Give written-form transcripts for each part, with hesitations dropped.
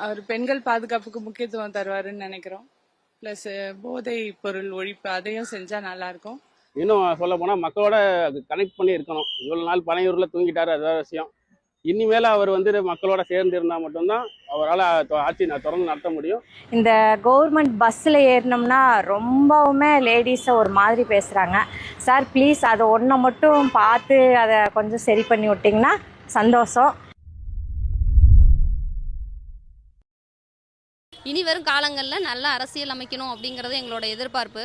அவர் பெண்கள் பாதுகாப்புக்கு முக்கியத்துவம் தருவாருன்னு நினைக்கிறோம். பிளஸ் போதை பொருள் ஒழிப்பு அதையும் செஞ்சா நல்லா இருக்கும். இன்னும் சொல்ல போனால் மக்களோட கனெக்ட் பண்ணி இருக்கணும். இவ்வளோ நாள் பனையூரில் தூங்கிட்டாரு, அதான் விஷயம். இனிமேல் அவர் மக்களோட சேர்ந்து இருந்தால் மட்டும்தான் அவரால் ஆட்சி தொடர்ந்து நடத்த முடியும். இந்த கவர்மெண்ட் பஸ்ஸில் ஏறினோம்னா ரொம்பவுமே லேடிஸை ஒரு மாதிரி பேசுகிறாங்க. சார் ப்ளீஸ் அதை ஒன்றை மட்டும் பார்த்து அதை கொஞ்சம் சரி பண்ணி விட்டிங்கன்னா சந்தோஷம். இனி வரும் காலங்களில் நல்ல அரசியல் அமைக்கணும் அப்படிங்கிறது எங்களோட எதிர்பார்ப்பு.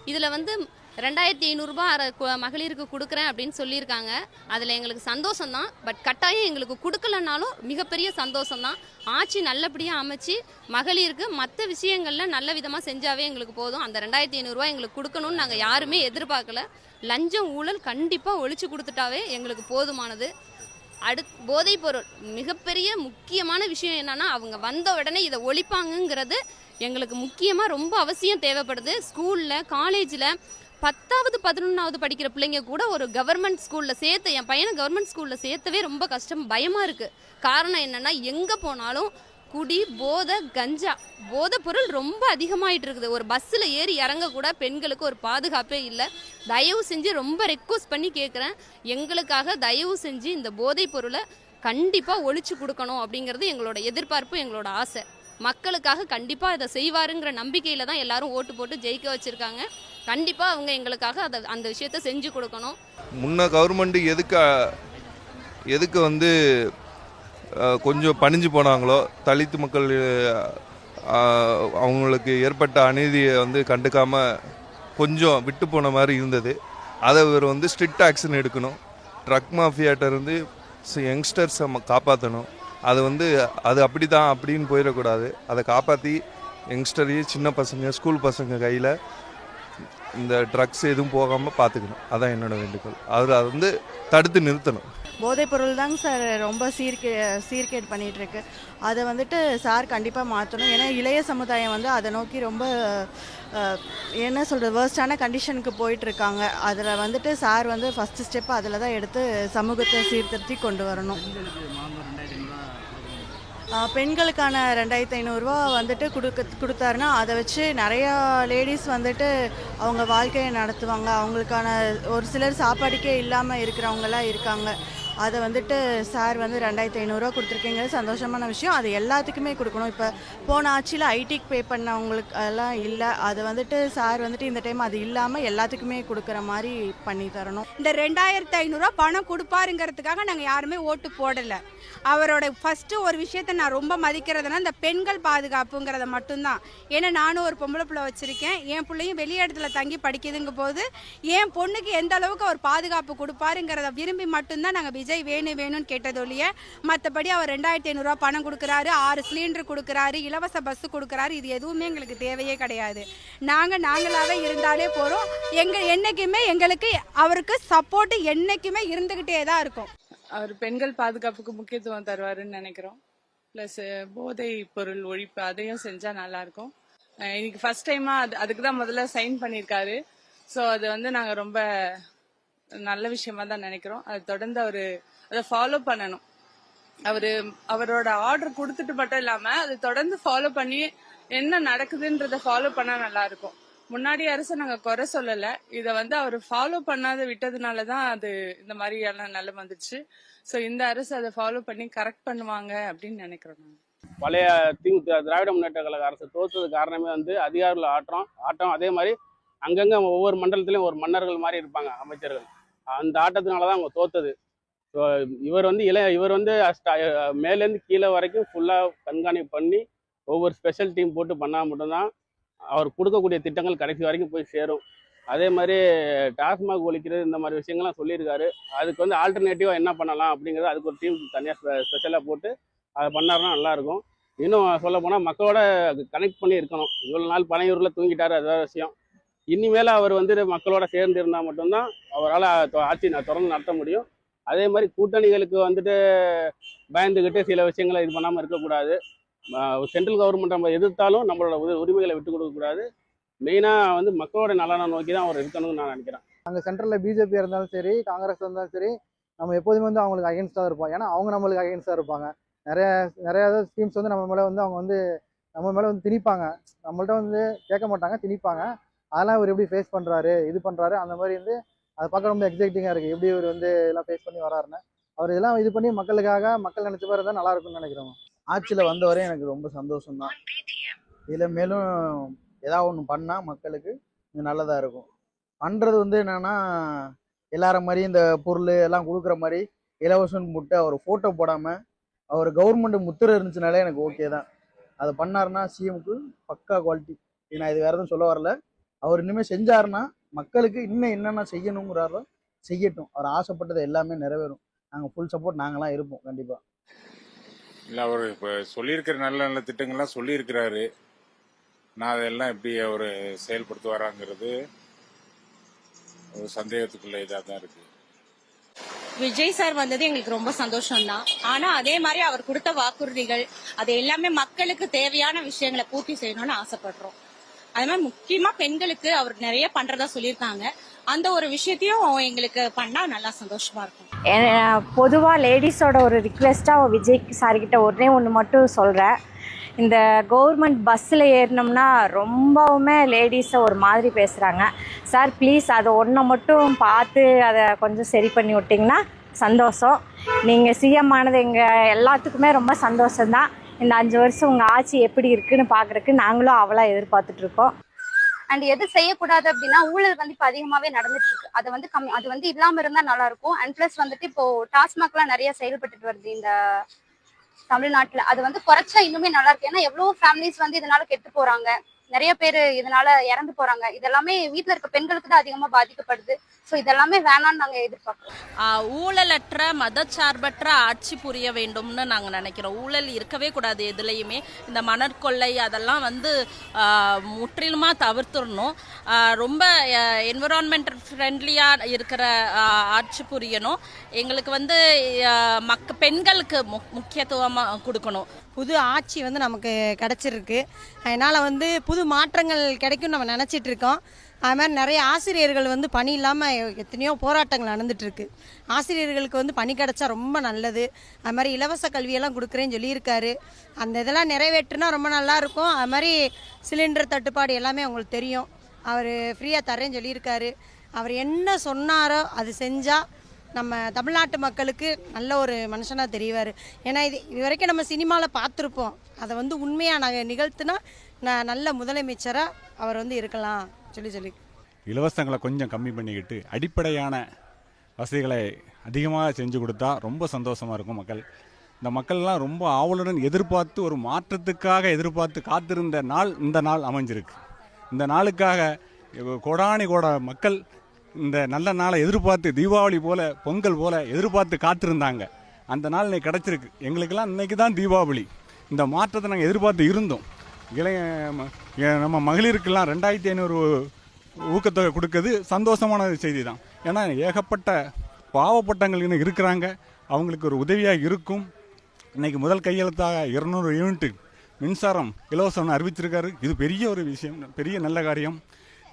இதில் வந்து 2500 மகளிருக்கு கொடுக்குறேன் அப்படின்னு சொல்லியிருக்காங்க. அதில் எங்களுக்கு சந்தோஷம்தான். பட் கட்டாயம் எங்களுக்கு கொடுக்கலனாலும் மிகப்பெரிய சந்தோஷம்தான். ஆட்சி நல்லபடியாக அமைச்சு மகளிருக்கு மற்ற விஷயங்களில் நல்ல விதமாக செஞ்சாவே எங்களுக்கு போதும். அந்த 2500 எங்களுக்கு கொடுக்கணும்னு நாங்கள் யாருமே எதிர்பார்க்கல. லஞ்சம் ஊழல் கண்டிப்பாக ஒழிச்சு கொடுத்துட்டாவே எங்களுக்கு போதுமானது. போதைப் பொருள் மிகப்பெரிய முக்கியமான விஷயம் என்னன்னா, அவங்க வந்த உடனே இதை ஒழிப்பாங்கங்கிறது எங்களுக்கு முக்கியமாக ரொம்ப அவசியம் தேவைப்படுது. ஸ்கூலில் காலேஜில் 10வது 11வது படிக்கிற பிள்ளைங்க கூட ஒரு கவர்மெண்ட் ஸ்கூலில் சேர்த்து, என் பையனை கவர்மெண்ட் ஸ்கூலில் சேர்த்தவே ரொம்ப கஷ்டம், பயமாக இருக்குது. காரணம் என்னென்னா, எங்கே போனாலும் குடி, போதை, கஞ்சா, போதை பொருள் ரொம்ப அதிகமாயிட்டு இருக்குது. ஒரு பஸ்ஸில் ஏறி இறங்க கூட பெண்களுக்கு ஒரு பாதுகாப்பே இல்லை. தயவு செஞ்சு ரொம்ப ரெக்வஸ்ட் பண்ணி கேட்குறேன், எங்களுக்காக தயவு செஞ்சு இந்த போதை பொருளை கண்டிப்பாக ஒழிச்சு கொடுக்கணும் அப்படிங்கிறது எங்களோட எதிர்பார்ப்பு, எங்களோட ஆசை. மக்களுக்காக கண்டிப்பாக இதை செய்வாருங்கிற நம்பிக்கையில் தான் எல்லாரும் ஓட்டு போட்டு ஜெயிக்க வச்சுருக்காங்க. கண்டிப்பாக அவங்க எங்களுக்காக அந்த விஷயத்த செஞ்சு கொடுக்கணும். முன்ன கவர்மெண்ட் எதுக்கு கொஞ்சம் பணிஞ்சு போனாங்களோ, தலித்து மக்கள் அவங்களுக்கு ஏற்பட்ட அநீதியை கண்டுக்காமல் கொஞ்சம் விட்டு போன மாதிரி இருந்தது. அதை இவர் ஸ்ட்ரிக்ட் ஆக்ஷன் எடுக்கணும். ட்ரக் மாஃபியாட்டிருந்து யங்ஸ்டர்ஸை காப்பாற்றணும். அது அப்படி தான் அப்படின்னு போயிடக்கூடாது. அதை காப்பாற்றி யங்ஸ்டரையும் சின்ன பசங்க, ஸ்கூல் பசங்க கையில் இந்த ட்ரக்ஸ் எதுவும் போகாமல் பார்த்துக்கணும். அதான் என்னோட வேண்டுகோள். அதை தடுத்து நிறுத்தணும். போதைப் பொருள் தாங்க சார் ரொம்ப சீர்கேடு பண்ணிகிட்ருக்கு. அதை சார் கண்டிப்பாக மாற்றணும். ஏன்னா இளைய சமுதாயம் அதை நோக்கி ரொம்ப என்ன சொல்கிறது, வேர்ஸ்டான கண்டிஷனுக்கு போயிட்டுருக்காங்க. அதில் சார் ஃபஸ்ட்டு ஸ்டெப் அதில் தான் எடுத்து சமூகத்தை சீர்திருத்தி கொண்டு வரணும். பெண்களுக்கான 2500 கொடுத்தாருன்னா அதை வச்சு நிறையா லேடிஸ் அவங்க வாழ்க்கையை நடத்துவாங்க. அவங்களுக்கான ஒரு சிலர் சாப்பாடுக்கே இல்லாமல் இருக்கிறவங்களாம் இருக்காங்க. அதை சார் 2500 கொடுத்துருக்கீங்க, சந்தோஷமான விஷயம். அது எல்லாத்துக்குமே கொடுக்கணும். இப்போ போன ஆட்சியில் ஐடிக்கு பே பண்ணவங்களுக்கு எல்லாம் இல்லை. அதை சார் இந்த டைம் அது இல்லாமல் எல்லாத்துக்குமே கொடுக்குற மாதிரி பண்ணி தரணும். இந்த 2500 பணம் கொடுப்பாருங்கிறதுக்காக நாங்கள் யாருமே ஓட்டு போடலை. அவரோட ஃபஸ்ட்டு ஒரு விஷயத்தை நான் ரொம்ப மதிக்கிறதுனா இந்த பெண்கள் பாதுகாப்புங்கிறத மட்டும்தான். ஏன்னா நானும் ஒரு பொம்பளை பிள்ளை வச்சுருக்கேன். என் பிள்ளையும் வெளியே இடத்துல தங்கி படிக்குதுங்க போது என் பொண்ணுக்கு எந்த அளவுக்கு அவர் பாதுகாப்பு கொடுப்பாருங்கிறத விரும்பி மட்டும்தான் நாங்கள் விஜய் வேணும்னு கேட்டதொழிய மற்றபடி அவர் 2500 பணம் கொடுக்குறாரு, 6 சிலிண்டர் கொடுக்குறாரு, இலவச பஸ்ஸு கொடுக்குறாரு, இது எதுவுமே எங்களுக்கு தேவையே கிடையாது. நாங்களாகவே இருந்தாலே போகிறோம். என்றைக்குமே எங்களுக்கு அவருக்கு சப்போர்ட்டு என்றைக்குமே இருந்துக்கிட்டே தான் இருக்கும். அவர் பெண்கள் பாதுகாப்புக்கு முக்கியத்துவம் தருவாருன்னு நினைக்கிறோம். பிளஸ் போதை பொருள் ஒழிப்பு அதையும் செஞ்சா நல்லா இருக்கும். இன்னைக்கு ஃபர்ஸ்ட் டைமா அதுக்கு தான் முதல்ல சைன் பண்ணியிருக்காரு. ஸோ அது நாங்கள் ரொம்ப நல்ல விஷயமா தான் நினைக்கிறோம். அது தொடர்ந்து அதை ஃபாலோ பண்ணணும். அவரோட ஆர்டர் கொடுத்துட்டு மட்டும் இல்லாம அதை தொடர்ந்து ஃபாலோ பண்ணி என்ன நடக்குதுன்றத ஃபாலோ பண்ணா நல்லா இருக்கும். முன்னாடி அரசு நாங்க குறை சொல்லல, இதை அவர் ஃபாலோ பண்ணாத விட்டதுனாலதான் அது இந்த மாதிரி எல்லாம் நல்ல வந்துச்சு. ஸோ இந்த அரசு அதை ஃபாலோ பண்ணி கரெக்ட் பண்ணுவாங்க அப்படின்னு நினைக்கிறோம். பழைய திராவிட முன்னேற்ற கழக அரசு தோத்தது காரணமே அதிகாரிகள் ஆட்டம். அதே மாதிரி அங்கங்க ஒவ்வொரு மண்டலத்திலையும் ஒரு மன்னர்கள் மாதிரி இருப்பாங்க அமைச்சர்கள். அந்த ஆட்டத்தினாலதான் அவங்க தோத்தது. ஸோ இவர் மேலேருந்து கீழே வரைக்கும் ஃபுல்லா கண்காணிப்பு பண்ணி ஒவ்வொரு ஸ்பெஷல் டீம் போட்டு பண்ணா மட்டும்தான் அவர் கொடுக்கக்கூடிய திட்டங்கள் கடைசி வரைக்கும் போய் சேரும். அதே மாதிரி டாஸ்மாக் ஒழிக்கிறது இந்த மாதிரி விஷயங்கள்லாம் சொல்லியிருக்காரு. அதுக்கு ஆல்டர்னேட்டிவாக என்ன பண்ணலாம் அப்படிங்கிறது அதுக்கு ஒரு டீம் தனியாக ஸ்பெஷலாக போட்டு அதை பண்ணாருன்னா நல்லாயிருக்கும். இன்னும் சொல்ல போனால் மக்களோட கனெக்ட் பண்ணி இருக்கணும். இவ்வளோ நாள் பனையூரில் தூங்கிட்டாரு, அதான் விஷயம். இனிமேல் அவர் மக்களோட சேர்ந்து இருந்தால் மட்டும்தான் அவரால் ஆட்சி தொடர்ந்து நடத்த முடியும். அதே மாதிரி கூட்டணிகளுக்கு பயந்துக்கிட்டு சில விஷயங்களை இது பண்ணாமல் இருக்கக்கூடாது. சென்ட்ரல் கவர்மெண்ட் நம்ம எதிர்த்தாலும் நம்மளோட உரிமைகளை விட்டு கொடுக்கக்கூடாது. மெயினாக மக்களோட நலனை நோக்கி தான் அவர் இருக்கணும்னு நான் நினைக்கிறேன். அங்கே சென்ட்ரலில் பிஜேபி இருந்தாலும் சரி, காங்கிரஸ் இருந்தாலும் சரி, நம்ம எப்போதுமே அவங்களுக்கு அகேன்ஸ்டாக இருப்போம். ஏன்னா அவங்க நம்மளுக்கு அகேன்ஸ்டாக இருப்பாங்க. நிறைய நிறைய ஸ்கீம்ஸ் வந்து நம்ம மேலே வந்து அவங்க வந்து நம்ம மேலே வந்து திணிப்பாங்க, நம்மள்ட்ட வந்து கேட்க மாட்டாங்க, திணிப்பாங்க. அதெல்லாம் இவர் எப்படி ஃபேஸ் பண்ணுறாரு, இது பண்ணுறாரு, அந்த மாதிரி வந்து அதை பார்க்க ரொம்ப எக்ஸைட்டிங்காக இருக்குது. எப்படி இவர் வந்து எல்லாம் ஃபேஸ் பண்ணி வராருன்னு. அவர் இதெல்லாம் இது பண்ணி மக்களுக்காக மக்கள் நினச்ச மாதிரி இருந்தால் நல்லா இருக்கும்னு நினைக்கிறோம். ஆட்சியில் வந்த வரையும் எனக்கு ரொம்ப சந்தோஷம் தான். இதில் மேலும் ஏதாவது ஒன்று பண்ணால் மக்களுக்கு இது நல்லதாக இருக்கும். பண்ணுறது வந்து என்னென்னா எல்லார மாதிரி இந்த பொருள் எல்லாம் கொடுக்குற மாதிரி இலவசம்னு போட்டு அவர் ஃபோட்டோ போடாமல் அவர் கவர்மெண்ட் முத்திரை இருந்துச்சுனாலே எனக்கு ஓகே தான். அதை பண்ணாருன்னா சிஎம்க்கு பக்கா குவாலிட்டி. நான் இது வேறு எதுவும் சொல்ல வரல. அவர் இனிமேல் செஞ்சாருன்னா மக்களுக்கு இன்னும் என்னென்ன செய்யணுங்கிறாரோ செய்யட்டும். அவர் ஆசைப்பட்டது எல்லாமே நிறைவேறும். நாங்கள் ஃபுல் சப்போர்ட் நாங்களாம் இருப்போம் கண்டிப்பாக. இல்லை, அவர் இப்போ சொல்லியிருக்கிற நல்ல நல்ல திட்டங்கள்லாம் சொல்லியிருக்கிறாரு. நான் அதெல்லாம் எப்படி அவர் செயல்படுத்துவாராங்கிறது ஒரு சந்தேகத்துக்குள்ள இதாக தான் இருக்கு. விஜய் சார் வந்தது எங்களுக்கு ரொம்ப சந்தோஷம் தான். ஆனா அதே மாதிரி அவர் கொடுத்த வாக்குறுதிகள் அது எல்லாமே மக்களுக்கு தேவையான விஷயங்களை பூர்த்தி செய்யணும்னு ஆசைப்படுறோம். அது மாதிரி முக்கியமா பெண்களுக்கு அவர் நிறைய பண்றதா சொல்லியிருக்காங்க. அந்த ஒரு விஷயத்தையும் எங்களுக்கு பண்ணா நல்லா சந்தோஷமா இருக்கும். பொதுவாக லேடிஸோட ஒரு ரிக்வெஸ்ட்டாக விஜய் சார்கிட்ட ஒன்று மட்டும் சொல்கிறேன். இந்த கவர்மெண்ட் பஸ்ஸில் ஏறினோம்னா ரொம்பவுமே லேடிஸை ஒரு மாதிரி பேசுகிறாங்க. சார் ப்ளீஸ் அதை ஒன்றை மட்டும் பார்த்து அதை கொஞ்சம் சரி பண்ணி விட்டிங்கன்னா சந்தோஷம். நீங்கள் சிஎம் ஆனது எங்கள் எல்லாத்துக்குமே ரொம்ப சந்தோஷம்தான். இந்த 5 வருஷம் உங்கள் ஆட்சி எப்படி இருக்குன்னு பார்க்குறக்கு நாங்களும் அவளாக எதிர்பார்த்துட்ருக்கோம். அண்ட் எது செய்யக்கூடாது அப்படின்னா ஊழல் வந்து இப்போ அதிகமாகவே நடந்துட்டு இருக்கு. அதை வந்து அது வந்து இல்லாமல் இருந்தால் நல்லா இருக்கும். அண்ட் ப்ளஸ் வந்துட்டு இப்போ டாஸ்மாக்லாம் நிறைய செயல்பட்டுட்டு வருது இந்த தமிழ்நாட்டில். அது வந்து குறைச்சா இன்னுமே நல்லா இருக்கு. ஏன்னா எவ்வளோ ஃபேமிலிஸ் வந்து இதனால கெட்டு போறாங்க, நிறைய பேர் இதனால இறந்து போறாங்க. இதெல்லாமே வீட்டில் இருக்க பெண்களுக்கு தான் அதிகமாக பாதிக்கப்படுது. ஸோ இதெல்லாமே வேணான்னு நாங்கள் எதிர்பார்க்கிறோம். ஊழலற்ற மதச்சார்பற்ற ஆட்சி புரிய வேண்டும்னு நாங்கள் நினைக்கிறோம். ஊழல் இருக்கவே கூடாது எதுலேயுமே. இந்த மணற்கொள்ளை அதெல்லாம் வந்து முற்றிலுமாக தவிர்த்துடணும். ரொம்ப என்விரான்மெண்ட் ஃப்ரெண்ட்லியாக இருக்கிற ஆட்சி புரியணும். எங்களுக்கு வந்து பெண்களுக்கு முக்கியத்துவமாக கொடுக்கணும். புது ஆட்சி வந்து நமக்கு கிடச்சிருக்கு. அதனால் வந்து புது மாற்றங்கள் கிடைக்கும் நம்ம நினச்சிட்டு இருக்கோம். அது மாதிரி நிறைய ஆசிரியர்கள் வந்து பணி இல்லாமல் எத்தனையோ போராட்டங்கள் நடந்துகிட்ருக்கு. ஆசிரியர்களுக்கு வந்து பணி கிடச்சா ரொம்ப நல்லது. அது மாதிரி இலவச கல்வியெல்லாம் கொடுக்குறேன்னு சொல்லியிருக்காரு. அந்த இதெல்லாம் நிறைவேற்றுனா ரொம்ப நல்லாயிருக்கும். அது மாதிரி சிலிண்டர் தட்டுப்பாடு எல்லாமே அவங்களுக்கு தெரியும். அவர் ஃப்ரீயாக தரேன்னு சொல்லியிருக்காரு. அவர் என்ன சொன்னாரோ அது செஞ்சால் நம்ம தமிழ்நாட்டு மக்களுக்கு நல்ல ஒரு மனுஷனாக தெரிவார். ஏன்னா இது வரைக்கும் நம்ம சினிமாவில் பார்த்துருப்போம். அதை வந்து உண்மையாக நாங்கள் நிகழ்த்தினா நல்ல முதலமைச்சராக அவர் வந்து இருக்கலாம் சொல்லி இலவசங்களை கொஞ்சம் கம்மி பண்ணிக்கிட்டு அடிப்படையான வசதிகளை அதிகமாக செஞ்சு கொடுத்தா ரொம்ப சந்தோஷமாக இருக்கும் மக்கள். இந்த மக்கள்லாம் ரொம்ப ஆவலுடன் எதிர்பார்த்து ஒரு மாற்றத்துக்காக எதிர்பார்த்து காத்திருந்த நாள் இந்த நாள் அமைஞ்சிருக்கு. இந்த நாளுக்காக கோடானி மக்கள் இந்த நல்ல நாளை எதிர்பார்த்து தீபாவளி போல பொங்கல் போல எதிர்பார்த்து காத்திருந்தாங்க. அந்த நாள் இன்னைக்கு கிடச்சிருக்கு. எங்களுக்கெல்லாம் இன்னைக்கு தான் தீபாவளி. இந்த மாற்றத்தை நாங்கள் எதிர்பார்த்து இருந்தோம். நம்ம மகளிருக்கெல்லாம் 2500 ஊக்கத்தொகை கொடுக்கறது சந்தோஷமான செய்தி தான். ஏன்னா ஏகப்பட்ட பாவப்பட்டங்கள் இன்னும் இருக்கிறாங்க. அவங்களுக்கு ஒரு உதவியாக இருக்கும். இன்றைக்கி முதல் கையெழுத்தாக 200 யூனிட் மின்சாரம் இலவசம்னு அறிவிச்சிருக்காரு. இது பெரிய ஒரு விஷயம், பெரிய நல்ல காரியம்.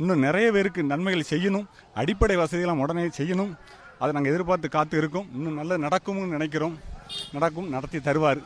இன்னும் நிறைய பேருக்கு நன்மைகள் செய்யணும். அடிப்படை வசதியெல்லாம் உடனே செய்யணும். அதை நாங்கள் எதிர்பார்த்து காத்து இருக்கோம். இன்னும் நல்ல நடக்கும்னு நினைக்கிறோம். நடக்கும், நடத்தி தருவார்.